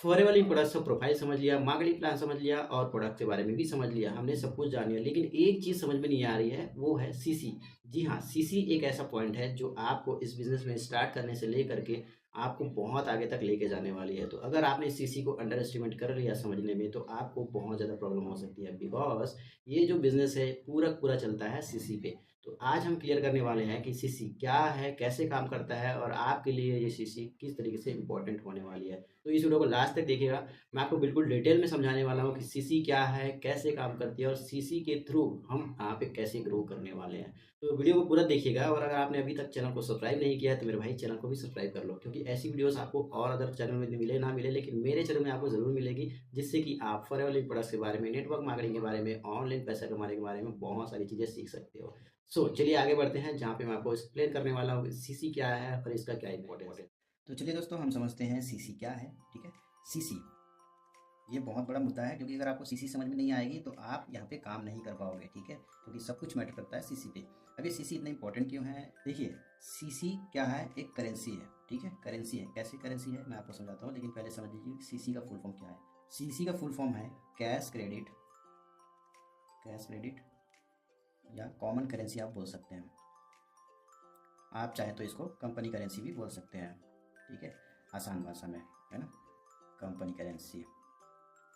Forever वाली products का profile समझ लिया, मार्केटिंग प्लान समझ लिया और प्रोडक्ट के बारे में भी समझ लिया। हमने सब कुछ जान लिया, लेकिन एक चीज़ समझ में नहीं आ रही है, वो है सीसी। जी हाँ, सीसी एक ऐसा पॉइंट है जो आपको इस बिज़नेस में स्टार्ट करने से लेकर के आपको बहुत आगे तक लेके जाने वाली है। तो अगर आपने सीसी को अंडर एस्टिमेट कर लिया समझने में, तो आपको बहुत ज़्यादा प्रॉब्लम हो सकती है, बिकॉज़ ये जो बिज़नेस है पूरा का पूरा चलता है सीसी पे। तो आज हम क्लियर करने वाले हैं कि सीसी क्या है, कैसे काम करता है और आपके लिए ये सीसी किस तरीके से इम्पोर्टेंट होने वाली है। तो इस वीडियो को लास्ट तक देखिएगा। मैं आपको बिल्कुल डिटेल में समझाने वाला हूँ कि सीसी क्या है, कैसे काम करती है और सीसी के थ्रू हम यहाँ पे कैसे ग्रो करने वाले हैं। तो वीडियो को पूरा देखिएगा और अगर आपने अभी तक चैनल को सब्सक्राइब नहीं किया है तो मेरे भाई चैनल को भी सब्सक्राइब कर लो, क्योंकि ऐसी वीडियोस आपको और अदर चैनल में मिले ना मिले, लेकिन मेरे चैनल में आपको ज़रूर मिलेगी, जिससे कि आप फॉरेवर प्रोडक्ट्स के बारे में, नेटवर्क मार्केटिंग के बारे में, ऑनलाइन पैसा कमाने के बारे में बहुत सारी चीज़ें सीख सकते हो। सो चलिए आगे बढ़ते हैं, जहाँ पे मैं आपको एक्सप्लेन करने वाला हूँ सीसी क्या है और इसका क्या इंपॉर्टेंस है। तो चलिए दोस्तों, हम समझते हैं सीसी क्या है। ठीक है, सीसी ये बहुत बड़ा मुद्दा है, क्योंकि अगर आपको सीसी समझ में नहीं आएगी तो आप यहाँ पे काम नहीं कर पाओगे। ठीक है, क्योंकि सब कुछ मैटर करता है सीसी पे। अब ये सीसी इतना इंपॉर्टेंट क्यों है? देखिए, सीसी क्या है? एक करेंसी है। ठीक है, करेंसी है। कैसे करेंसी है मैं आपको समझाता हूँ, लेकिन पहले समझ लीजिए सीसी का फुल फॉर्म क्या है। सीसी का फुल फॉर्म है कैश क्रेडिट, कैश क्रेडिट या कॉमन करेंसी आप बोल सकते हैं। आप चाहे तो इसको कंपनी करेंसी भी बोल सकते हैं। ठीक है, आसान भाषा में, है ना, कंपनी करेंसी।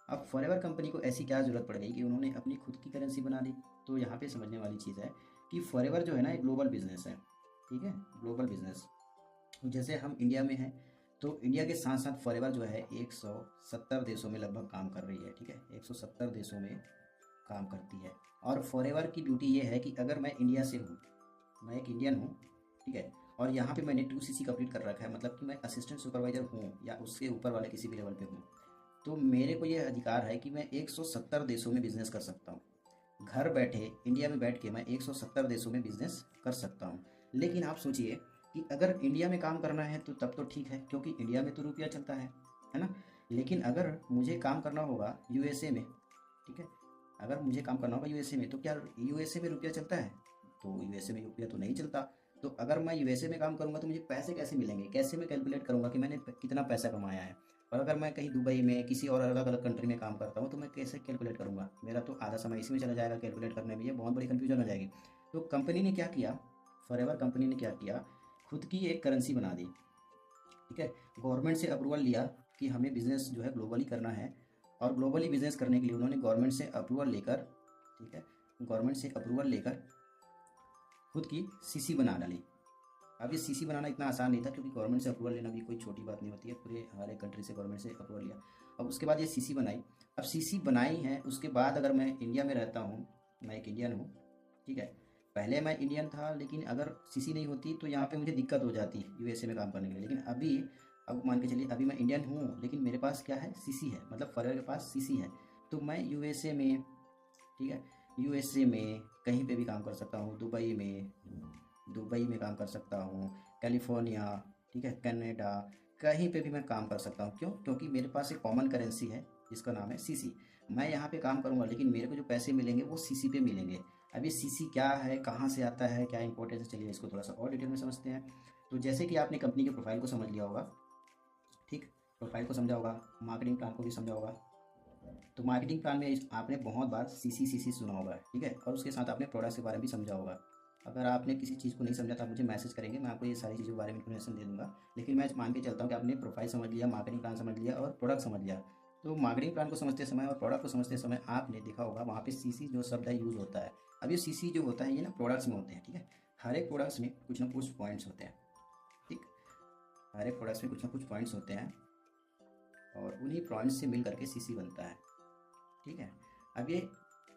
अब फॉरेवर कंपनी को ऐसी क्या ज़रूरत पड़ गई कि उन्होंने अपनी खुद की करेंसी बना ली? तो यहाँ पे समझने वाली चीज़ है कि फॉरेवर जो है ना, एक ग्लोबल बिजनेस है। ठीक है, ग्लोबल बिजनेस। जैसे हम इंडिया में हैं, तो इंडिया के साथ साथ फॉरेवर जो है 170 देशों में लगभग काम कर रही है। ठीक है, 170 देशों में काम करती है। और फॉरेवर की ड्यूटी ये है कि अगर मैं इंडिया से हूँ, मैं एक इंडियन हूँ, ठीक है, और यहाँ पे मैंने 2 सीसी कंप्लीट कर रखा है, मतलब कि मैं असिस्टेंट सुपरवाइजर हूँ या उससे ऊपर वाले किसी भी लेवल पे हूँ, तो मेरे को ये अधिकार है कि मैं 170 देशों में बिजनेस कर सकता हूँ। घर बैठे इंडिया में बैठ के मैं 170 देशों में बिजनेस कर सकता हूँ। लेकिन आप सोचिए कि अगर इंडिया में काम करना है तो तब तो ठीक है, क्योंकि इंडिया में तो रुपया चलता है ना। लेकिन अगर मुझे काम करना होगा यूएसए में, ठीक है, अगर मुझे काम करना होगा यूएसए में, तो क्या यूएसए में रुपया चलता है? तो यूएसए में रुपया तो नहीं चलता। तो अगर मैं यूएसए में काम करूंगा तो मुझे पैसे कैसे मिलेंगे? कैसे मैं कैलकुलेट करूंगा कि मैंने कितना पैसा कमाया है? और अगर मैं कहीं दुबई में किसी और अलग अलग कंट्री में काम करता हूँ तो मैं कैसे कैलकुलेट करूंगा? मेरा तो आधा समय इसी में चला जाएगा कैलकुलेट करने में, ये बहुत बड़ी कन्फ्यूजन हो जाएगी। तो कंपनी ने क्या किया, फॉरएवर कंपनी ने क्या किया, खुद की एक करेंसी बना दी। ठीक है, गवर्नमेंट से अप्रूवल लिया कि हमें बिजनेस जो है ग्लोबली करना है, और ग्लोबली बिजनेस करने के लिए उन्होंने गवर्नमेंट से अप्रूवल लेकर, ठीक है, गवर्नमेंट से अप्रूवल लेकर खुद की सीसी बना डाली। अब ये सीसी बनाना इतना आसान नहीं था, क्योंकि गवर्नमेंट से अप्रूवल लेना भी कोई छोटी बात नहीं होती है। पूरे हर एक कंट्री से गवर्नमेंट से अप्रूवल लिया। अब उसके बाद ये सीसी बनाई। अब सीसी बनाई है, उसके बाद अगर मैं इंडिया में रहता हूँ, मैं एक इंडियन हूँ, ठीक है, पहले मैं इंडियन था, लेकिन अगर सीसी नहीं होती तो यहाँ पे मुझे दिक्कत हो जाती यूएसए में काम करने के लिए। लेकिन अभी, अब मान के चलिए अभी मैं इंडियन हूँ, लेकिन मेरे पास क्या है, सीसी है, मतलब फॉरेवर के पास सीसी है। तो मैं यूएसए में, ठीक है, यूएसए में कहीं पे भी काम कर सकता हूँ, दुबई में काम कर सकता हूँ, कैलिफोर्निया, ठीक है, कनाडा, कहीं पे भी मैं काम कर सकता हूँ। क्यों? क्योंकि मेरे पास एक कॉमन करेंसी है जिसका नाम है सीसी। मैं यहाँ पे काम करूँगा, लेकिन मेरे को जो पैसे मिलेंगे वो सीसी पे मिलेंगे। अब ये सीसी क्या है, कहाँ से आता है, क्या इंपॉर्टेंस है, चलिए इसको थोड़ा सा और डिटेल में समझते हैं। तो जैसे कि आपने कंपनी के प्रोफाइल को समझ लिया होगा, ठीक, प्रोफाइल को समझा होगा, मार्केटिंग प्लान को भी समझा होगा। तो मार्केटिंग प्लान में आपने बहुत बार सीसी सीसी सुना होगा, ठीक है, और उसके साथ आपने प्रोडक्ट्स के बारे में भी समझा होगा। अगर आपने किसी चीज़ को नहीं समझा तो आप मुझे मैसेज करेंगे, मैं आपको ये सारी चीज़ों के बारे में इन्फॉर्मेशन दे दूंगा। लेकिन मैं मान के चलता हूँ कि आपने प्रोफाइल समझ लिया, मार्केटिंग प्लान समझ लिया और प्रोडक्ट समझ लिया। तो मार्केटिंग प्लान को समझते समय और प्रोडक्ट को समझते समय आपने देखा होगा वहाँ पे सीसी जो शब्द है यूज़ होता है। अब ये सीसी जो होता है ये ना प्रोडक्ट्स में होते हैं, ठीक है, हर एक प्रोडक्ट्स में कुछ ना कुछ पॉइंट्स होते हैं, ठीक, हर एक प्रोडक्ट्स में कुछ ना कुछ पॉइंट्स होते हैं, और उन्हीं पॉइंट्स से मिल करके सीसी बनता है। ठीक है, अब ये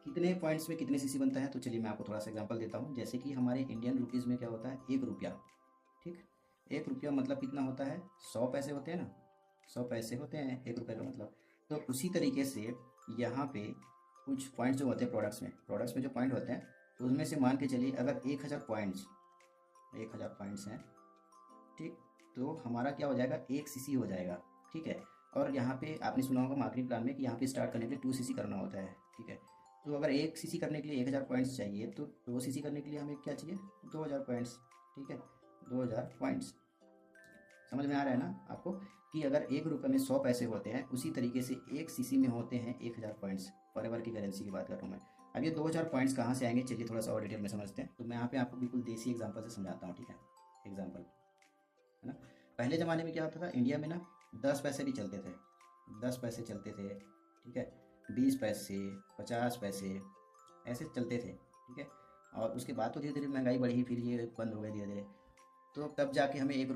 कितने पॉइंट्स में कितने सीसी बनता है, तो चलिए मैं आपको थोड़ा सा एग्जांपल देता हूँ। जैसे कि हमारे इंडियन रुपीज़ में क्या होता है, 1 रुपया, ठीक, 1 रुपया मतलब कितना होता है, 100 पैसे होते हैं ना, 100 पैसे होते हैं 1 रुपये का मतलब। तो उसी तरीके से यहाँ पे कुछ पॉइंट्स जो होते हैं प्रोडक्ट्स में जो पॉइंट होते हैं, तो उसमें से मान के चलिए अगर 1,000 पॉइंट्स हैं, ठीक, तो हमारा क्या हो जाएगा, 1 सीसी हो जाएगा। ठीक है, और यहाँ पे आपने सुना होगा मार्केटिंग प्लान में कि यहाँ पे स्टार्ट करने के लिए 2 सीसी करना होता है। ठीक है, तो अगर 1 सीसी करने के लिए 1,000 पॉइंट्स चाहिए, तो 2 सीसी करने के लिए हमें क्या चाहिए, 2,000 पॉइंट्स। ठीक है, 2,000 पॉइंट्स। समझ में आ रहा है ना आपको कि अगर 1 रुपये में 100 पैसे होते हैं, उसी तरीके से 1 सीसी में होते हैं 1000 पॉइंट्स। फॉरएवर की करेंसी की बात कर रहा हूँ मैं। अब ये 2000 पॉइंट्स कहाँ से आएंगे, चलिए थोड़ा सा और डिटेल में समझते हैं। तो मैं यहाँ पे आपको बिल्कुल देसी एग्जांपल से समझाता हूँ, ठीक है। एग्जांपल है ना, पहले ज़माने में क्या होता था, इंडिया में ना 10 पैसे भी चलते थे, 10 पैसे चलते थे, ठीक है, 20 पैसे, 50 पैसे ऐसे चलते थे, ठीक है। और उसके बाद तो धीरे धीरे महंगाई बढ़ी, फिर ये बंद हो गए धीरे धीरे। तो तब जाके हमें 1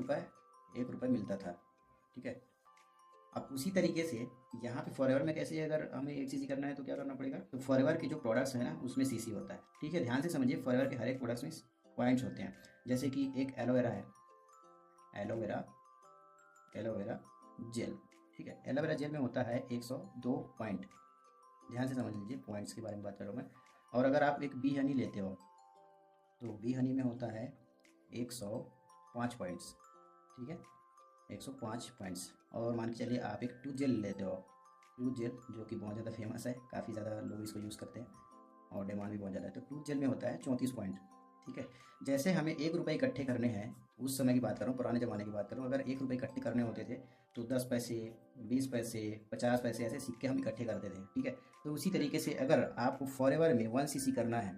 रुपये मिलता था, ठीक है। अब उसी तरीके से यहाँ पे फॉरएवर में कैसे, अगर हमें एक सीसी करना है तो क्या करना पड़ेगा, तो फॉरएवर के जो प्रोडक्ट्स हैं ना उसमें सीसी होता है, ठीक है। ध्यान से समझिए, फॉरएवर के हर एक प्रोडक्ट्स में पॉइंट्स होते हैं। जैसे कि एक एलोवेरा है, एलोवेरा एलोवेरा जेल, ठीक है। एलोवेरा जेल में होता है 102 पॉइंट। ध्यान से समझ लीजिए, पॉइंट्स के बारे में बात कर रहा हूँ मैं। और अगर आप एक बी हनी लेते हो तो बी हनी में होता है 105 पॉइंट्स, ठीक है, 105 पॉइंट्स। और मान के चलिए आप एक टू जेल लेते हो, टू जेल जो कि बहुत ज़्यादा फेमस है, काफ़ी ज़्यादा लोग इसको यूज़ करते हैं और डिमांड भी बहुत ज़्यादा है। तो टू जेल में होता है 34 पॉइंट, ठीक है। जैसे हमें 1 रुपये इकट्ठे करने हैं, उस समय की बात कर रहा हूँ, पुराने ज़माने की बात कर रहा हूँ। अगर 1 रुपये इकट्ठे करने होते थे तो 10 पैसे, 20 पैसे, 50 पैसे ऐसे सिक्के हम इकट्ठे करते थे, ठीक है। तो उसी तरीके से अगर आपको फॉरएवर में 1 सीसी करना है,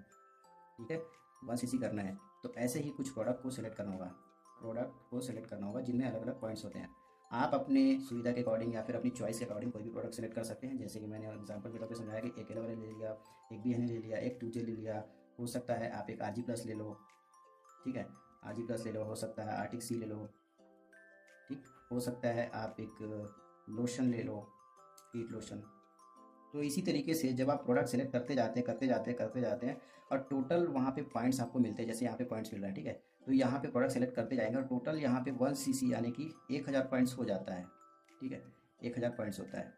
ठीक है, 1 सीसी करना है, तो ऐसे ही कुछ प्रोडक्ट को सिलेक्ट करना होगा, प्रोडक्ट को सिलेक्ट करना होगा जिनमें अलग अलग पॉइंट्स होते हैं। आप अपने सुविधा के अकॉर्डिंग या फिर अपनी चॉइस के अकॉर्डिंग कोई भी प्रोडक्ट सेलेक्ट कर सकते हैं। जैसे कि मैंने एग्जांपल के तौर पे समझाया कि एक एलोवेरा ले लिया, एक बी हनी ले लिया, एक टू जेल ले लिया, हो सकता है आप एक आरजी प्लस ले लो, ठीक है, आरजी प्लस ले लो, हो सकता है आर्टिक सी ले लो, ठीक, हो सकता है आप एक लोशन ले लो, हीट लोशन। तो इसी तरीके से जब आप प्रोडक्ट सेलेक्ट करते जाते हैं और टोटल वहाँ पे पॉइंट्स आपको मिलते हैं, जैसे यहाँ पे पॉइंट्स मिल रहा है, ठीक है। तो यहाँ पे प्रोडक्ट सेलेक्ट करते जाएंगे और टोटल यहाँ पे 1 सीसी यानी कि 1000 पॉइंट्स हो जाता है, ठीक है, 1000 पॉइंट्स होता है।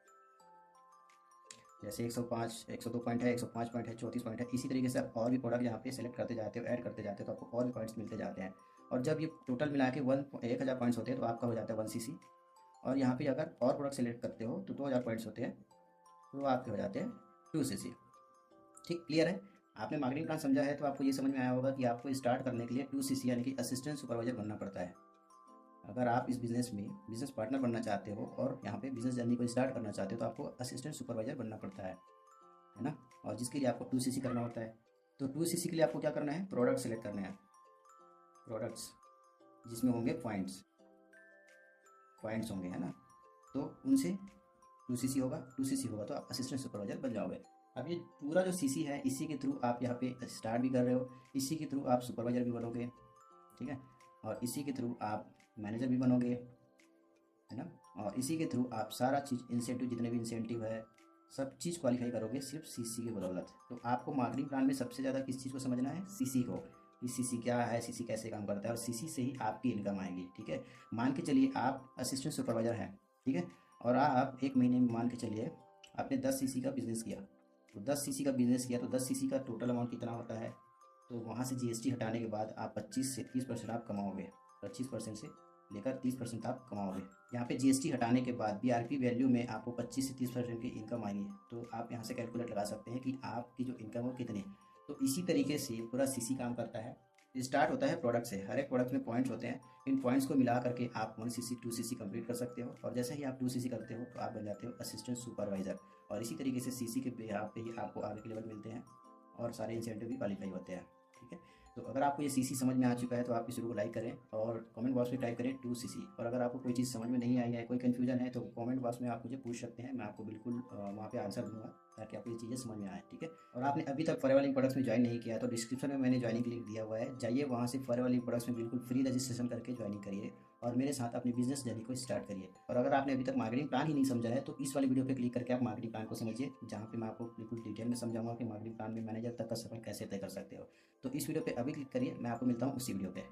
जैसे 105, 102 पॉइंट है, 105 पॉइंट है, 34 पॉइंट है। इसी तरीके से आप और भी प्रोडक्ट यहाँ पे सेलेक्ट करते जाते हो, ऐड करते जाते हो, तो आपको और भी पॉइंट्स मिलते जाते हैं। और जब ये टोटल मिला के 1000 पॉइंट्स होते हैं तो आपका हो जाता है 1 सीसी। और यहाँ पे अगर और प्रोडक्ट सेलेक्ट करते हो तो 2000 पॉइंट्स होते हैं, तो आपके हो जाते हैं 2 सीसी। ठीक, क्लियर है। आपने मार्केटिंग प्लान समझा है तो आपको ये समझ में आया होगा कि आपको स्टार्ट करने के लिए 2 सीसी यानी कि असिस्टेंट सुपरवाइजर बनना पड़ता है। अगर आप इस बिज़नेस में बिज़नेस पार्टनर बनना चाहते हो और यहाँ पे बिज़नेस जर्नी को स्टार्ट करना चाहते हो तो आपको असिस्टेंट सुपरवाइजर बनना पड़ता है ना। और जिसके लिए आपको 2 सीसी करना होता है। तो 2 सीसी के लिए आपको क्या करना है, प्रोडक्ट सेलेक्ट करने हैं, प्रोडक्ट्स जिसमें होंगे पॉइंट्स होंगे, है ना। तो उनसे 2 सीसी होगा, 2 सीसी होगा तो आप असिस्टेंट सुपरवाइजर बन जाओगे। अब ये पूरा जो सीसी है इसी के थ्रू आप यहाँ पे स्टार्ट भी कर रहे हो, इसी के थ्रू आप सुपरवाइजर भी बनोगे, ठीक है, और इसी के थ्रू आप मैनेजर भी बनोगे, है ना। और इसी के थ्रू आप सारा चीज़ इंसेंटिव, जितने भी इंसेंटिव है सब चीज़ क्वालिफाई करोगे सिर्फ सीसी की बदौलत। तो आपको मार्केटिंग प्लान में सबसे ज़्यादा किस चीज़ को समझना है, सीसी को, कि सीसी क्या है, सीसी कैसे काम करता है, और सीसी से ही आपकी इनकम आएगी, ठीक है। मान के चलिए आप असिस्टेंट सुपरवाइजर हैं, ठीक है, और आप 1 महीने में मान के चलिए आपने 10 सीसी का बिजनेस किया, तो 10 सीसी का बिजनेस किया तो 10 सीसी का टोटल अमाउंट कितना होता है, तो वहाँ से जीएसटी हटाने के बाद आप 25 से 30% आप कमाओगे, 25% से लेकर 30% आप कमाओगे। यहाँ पे जीएसटी हटाने के बाद बीआरपी वैल्यू में आपको 25 से 30% की इनकम आएगी। तो आप यहाँ से कैलकुलेट लगा सकते हैं कि आपकी जो इनकम है कितनी। तो इसी तरीके से पूरा सीसी काम करता है। स्टार्ट होता है प्रोडक्ट से, हर एक प्रोडक्ट में पॉइंट्स होते हैं, इन पॉइंट्स को मिला करके आप 1 सीसी 2 सीसी कंप्लीट कर सकते हो। और जैसे ही आप 2 सीसी करते हो तो आप बन जाते हो असिस्टेंट सुपरवाइजर। और इसी तरीके से सीसी के यहाँ पे ही आपको आगे के लेवल मिलते हैं और सारे इंसेंटिव भी क्वालिफाई होते हैं, ठीक है। तो अगर आपको ये सीसी समझ में आ चुका है तो आप इस वीडियो को लाइक करें और कमेंट बॉक्स में टाइप करें 2 सीसी। और अगर आपको कोई चीज़ समझ में नहीं आई है, कोई कन्फ्यूजन है, तो कमेंट बॉक्स में आप मुझे पूछ सकते हैं, मैं आपको बिल्कुल वहाँ पे आंसर दूंगा ताकि आपको ये चीज़ें समझ में आए, ठीक है। और आपने अभी तक फॉरएवर लिंक प्रोडक्ट्स में ज्वाइन नहीं किया तो डिस्क्रिप्शन में मैंने ज्वाइनिंग लिंक दिया हुआ है, जाइए वहाँ से फॉरएवर लिंक प्रोडक्ट्स में बिल्कुल फ्री रजिस्ट्रेशन करके ज्वाइनिंग करिए और मेरे साथ अपनी बिजनेस जर्नी को स्टार्ट करिए। और अगर आपने अभी तक मार्केटिंग प्लान ही नहीं समझा है तो इस वाली वीडियो पे क्लिक करके आप मार्केटिंग प्लान को समझिए, जहाँ पे मैं आपको बिल्कुल डिटेल में समझाऊंगा कि मार्केटिंग प्लान में मैनेजर तक का सफर कैसे तय कर सकते हो। तो इस वीडियो पे अभी क्लिक करिए, मैं आपको मिलता हूँ उसी वीडियो पे।